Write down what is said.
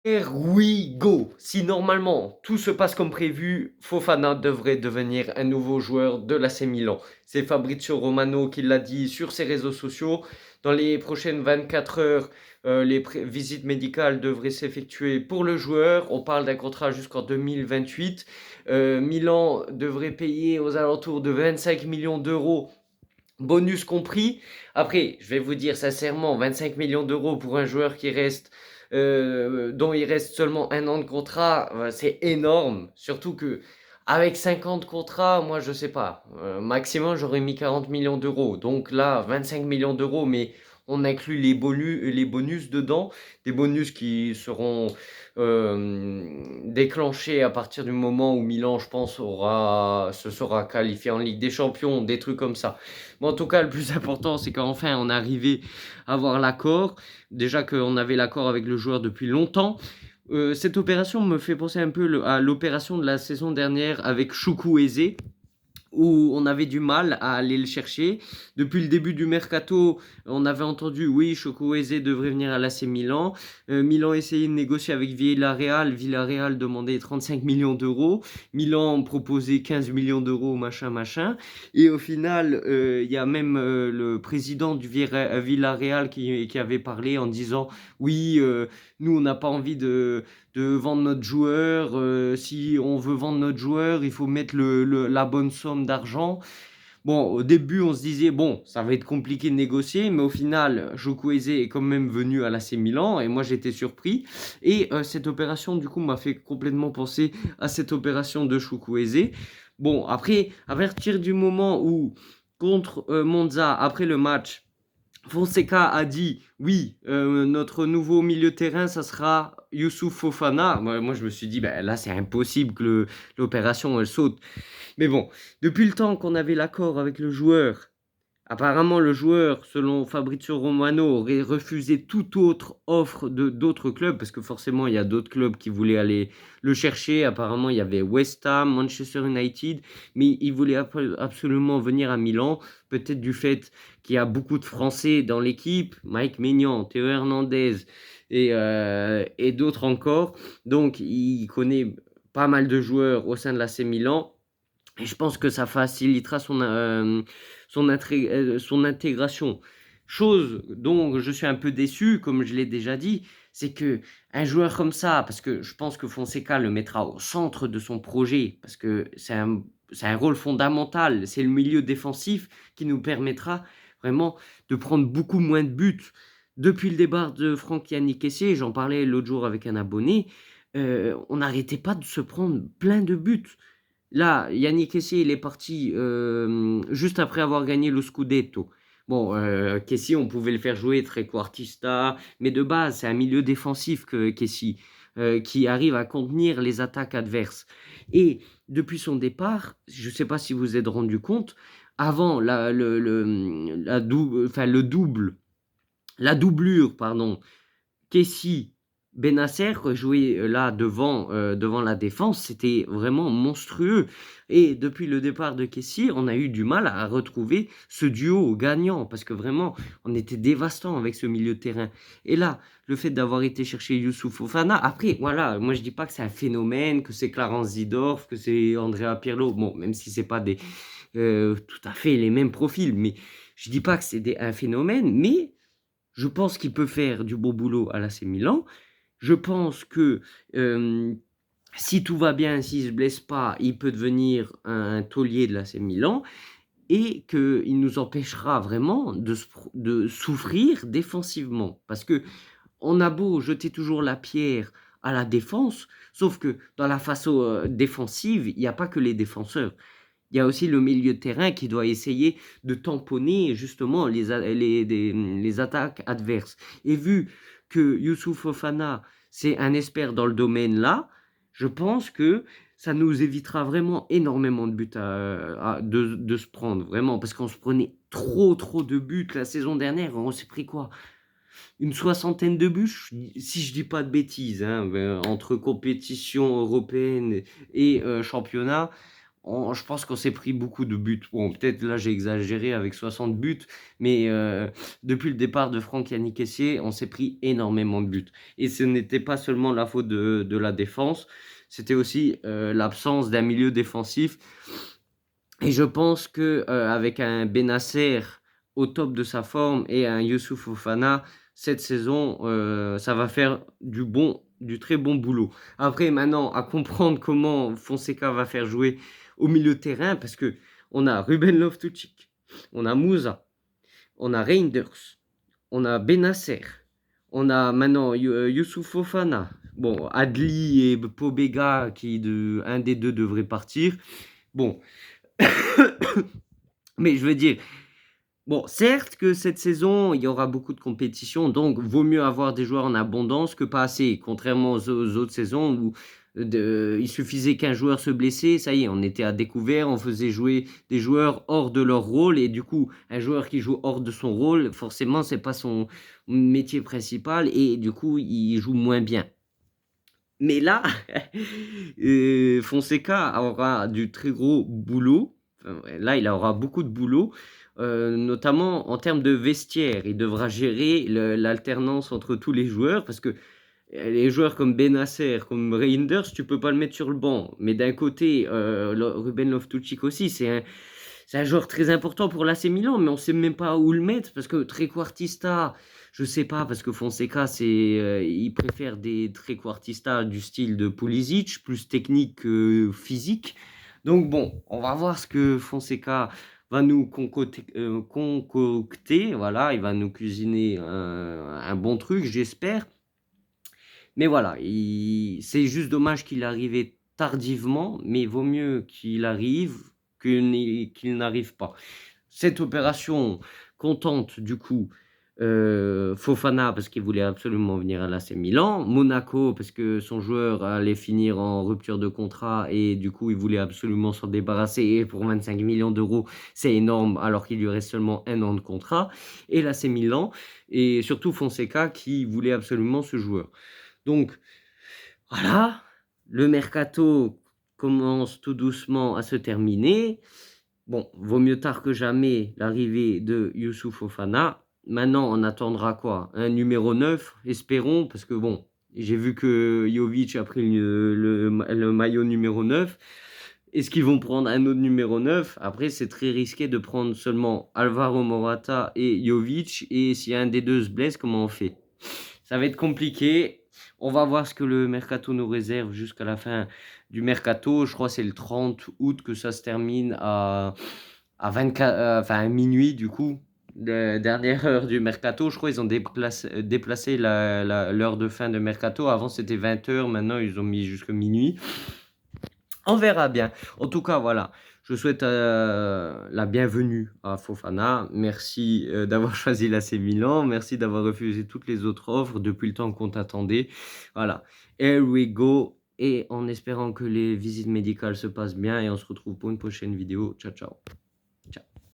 Here we go! Si normalement tout se passe comme prévu, Fofana devrait devenir un nouveau joueur de l'AC Milan. C'est Fabrizio Romano qui l'a dit sur ses réseaux sociaux. Dans les prochaines 24 heures, les visites médicales devraient s'effectuer pour le joueur. On parle d'un contrat jusqu'en 2028. Milan devrait payer aux alentours de 25 millions d'euros, bonus compris. Après, je vais vous dire sincèrement, 25 millions d'euros pour un joueur dont il reste seulement un an de contrat, c'est énorme. Surtout que avec 50 contrats, moi je sais pas, maximum j'aurais mis 40 millions d'euros. Donc là, 25 millions d'euros, mais on inclut les bonus dedans, des bonus qui seront déclenchés à partir du moment où Milan, je pense, se sera qualifié en Ligue des Champions, des trucs comme ça. Mais en tout cas, le plus important, c'est qu'enfin on est arrivé à avoir l'accord. Déjà qu'on avait l'accord avec le joueur depuis longtemps. Cette opération me fait penser un peu à l'opération de la saison dernière avec Chukwueze, où on avait du mal à aller le chercher. Depuis le début du mercato, on avait entendu oui, Chukwueze devrait venir à l'AC Milan. Milan essayait de négocier avec Villarreal. Villarreal demandait 35 millions d'euros. Milan proposait 15 millions d'euros, machin, machin. Et au final, il y a même le président du Villarreal qui avait parlé en disant oui, nous on n'a pas envie de vendre notre joueur. Si on veut vendre notre joueur, il faut mettre la bonne somme d'argent. Bon, au début, on se disait, bon, ça va être compliqué de négocier, mais au final, Chukwueze est quand même venu à l'AC Milan, et moi j'étais surpris. Et cette opération, du coup, m'a fait complètement penser à cette opération de Chukwueze. Bon, après, à partir du moment où, contre Monza, après le match, Fonseca a dit oui, notre nouveau milieu de terrain, ça sera Youssouf Fofana. Moi, je me suis dit, ben, là, c'est impossible que l'opération elle saute. Mais bon, depuis le temps qu'on avait l'accord avec le joueur, apparemment, le joueur, selon Fabrizio Romano, aurait refusé toute autre offre d'autres clubs, parce que forcément, il y a d'autres clubs qui voulaient aller le chercher. Apparemment, il y avait West Ham, Manchester United, mais il voulait absolument venir à Milan, peut-être du fait qu'il y a beaucoup de Français dans l'équipe, Mike Maignan, Théo Hernandez et d'autres encore. Donc, il connaît pas mal de joueurs au sein de l'AC Milan. Et je pense que ça facilitera son intégration. Chose dont je suis un peu déçu, comme je l'ai déjà dit, c'est que un joueur comme ça, parce que je pense que Fonseca le mettra au centre de son projet, parce que c'est un rôle fondamental, c'est le milieu défensif qui nous permettra vraiment de prendre beaucoup moins de buts. Depuis le départ de Franck Yannick Kessié, j'en parlais l'autre jour avec un abonné, on n'arrêtait pas de se prendre plein de buts. Là, Yannick Kessié, il est parti juste après avoir gagné le Scudetto. Bon, Kessié, on pouvait le faire jouer trequartista, mais de base, c'est un milieu défensif que Kessié, qui arrive à contenir les attaques adverses. Et depuis son départ, je ne sais pas si vous vous êtes rendu compte, avant la doublure, pardon, Kessie, Benasser jouer là devant la défense, c'était vraiment monstrueux. Et depuis le départ de Kessie, on a eu du mal à retrouver ce duo gagnant parce que vraiment, on était dévastant avec ce milieu de terrain. Et là, le fait d'avoir été chercher Youssouf Fofana, après, voilà, moi je dis pas que c'est un phénomène, que c'est Clarence Zidorf, que c'est Andrea Pirlo, bon, même si c'est pas tout à fait les mêmes profils, mais je dis pas que c'est un phénomène, mais je pense qu'il peut faire du beau boulot à l'AC Milan. Je pense que si tout va bien, s'il ne se blesse pas, il peut devenir un taulier de l'AC Milan et qu'il nous empêchera vraiment de souffrir défensivement. Parce que on a beau jeter toujours la pierre à la défense, sauf que dans la phase défensive, il n'y a pas que les défenseurs. Il y a aussi le milieu de terrain qui doit essayer de tamponner justement les attaques adverses. Et vu que Youssouf Fofana, c'est un expert dans le domaine-là, je pense que ça nous évitera vraiment énormément de buts de se prendre, vraiment, parce qu'on se prenait trop de buts la saison dernière. On s'est pris quoi? Une soixantaine de buts, si je dis pas de bêtises, hein, entre compétition européenne et championnat. je pense qu'on s'est pris beaucoup de buts. Bon, peut-être là j'ai exagéré avec 60 buts, mais depuis le départ de Franck Yannick Kessié, on s'est pris énormément de buts. Et ce n'était pas seulement la faute de la défense, c'était aussi l'absence d'un milieu défensif. Et je pense que avec un Bennacer au top de sa forme et un Youssouf Fofana, cette saison, ça va faire du très bon boulot. Après, maintenant, à comprendre comment Fonseca va faire jouer au milieu de terrain, parce que on a Ruben Loftus-Cheek, on a Moussa, on a Reinders, on a Bennacer, on a maintenant Youssouf Fofana, bon, Adli et Pobega, un des deux devrait partir. Bon, mais je veux dire, bon, certes que cette saison, il y aura beaucoup de compétition, donc vaut mieux avoir des joueurs en abondance que pas assez, contrairement aux autres saisons où il suffisait qu'un joueur se blessait, ça y est, on était à découvert, on faisait jouer des joueurs hors de leur rôle, et du coup, un joueur qui joue hors de son rôle, forcément, c'est pas son métier principal, et du coup, il joue moins bien. Mais là, Fonseca aura du très gros boulot. Enfin, ouais, là, il aura beaucoup de boulot, notamment en termes de vestiaire. Il devra gérer l'alternance entre tous les joueurs parce que les joueurs comme Bennacer, comme Reinders, tu peux pas le mettre sur le banc. Mais d'un côté, Ruben Loftus-Cheek aussi, c'est un joueur très important pour l'AC Milan, mais on sait même pas où le mettre parce que Trequartista, je sais pas, parce que Fonseca, il préfère des trequartistas du style de Pulisic, plus technique que physique. Donc bon, on va voir ce que Fonseca va nous concocter. Voilà, il va nous cuisiner un bon truc, j'espère. Mais voilà, c'est juste dommage qu'il arrive tardivement, mais il vaut mieux qu'il arrive qu'il n'arrive pas. Cette opération contente du coup Fofana parce qu'il voulait absolument venir à l'AC Milan, Monaco parce que son joueur allait finir en rupture de contrat et du coup il voulait absolument s'en débarrasser et pour 25 millions d'euros c'est énorme alors qu'il lui reste seulement un an de contrat, et l'AC Milan et surtout Fonseca qui voulait absolument ce joueur. Donc voilà, le mercato commence tout doucement à se terminer. Bon, vaut mieux tard que jamais l'arrivée de Youssouf Fofana. Maintenant, on attendra quoi? Un numéro 9, espérons, parce que bon, j'ai vu que Jovic a pris le maillot numéro 9. Est-ce qu'ils vont prendre un autre numéro 9? Après, c'est très risqué de prendre seulement Alvaro Morata et Jovic. Et si un des deux se blesse, comment on fait? Ça va être compliqué. On va voir ce que le mercato nous réserve jusqu'à la fin du mercato. Je crois que c'est le 30 août que ça se termine à 24, enfin à minuit du coup. La dernière heure du mercato, je crois qu'ils ont déplacé l'heure de fin de mercato. Avant c'était 20h, maintenant ils ont mis jusqu'à minuit. On verra bien. En tout cas, voilà. Je souhaite la bienvenue à Fofana. Merci d'avoir choisi l'AC Milan. Merci d'avoir refusé toutes les autres offres depuis le temps qu'on t'attendait. Voilà. Here we go. Et en espérant que les visites médicales se passent bien. Et on se retrouve pour une prochaine vidéo. Ciao, ciao.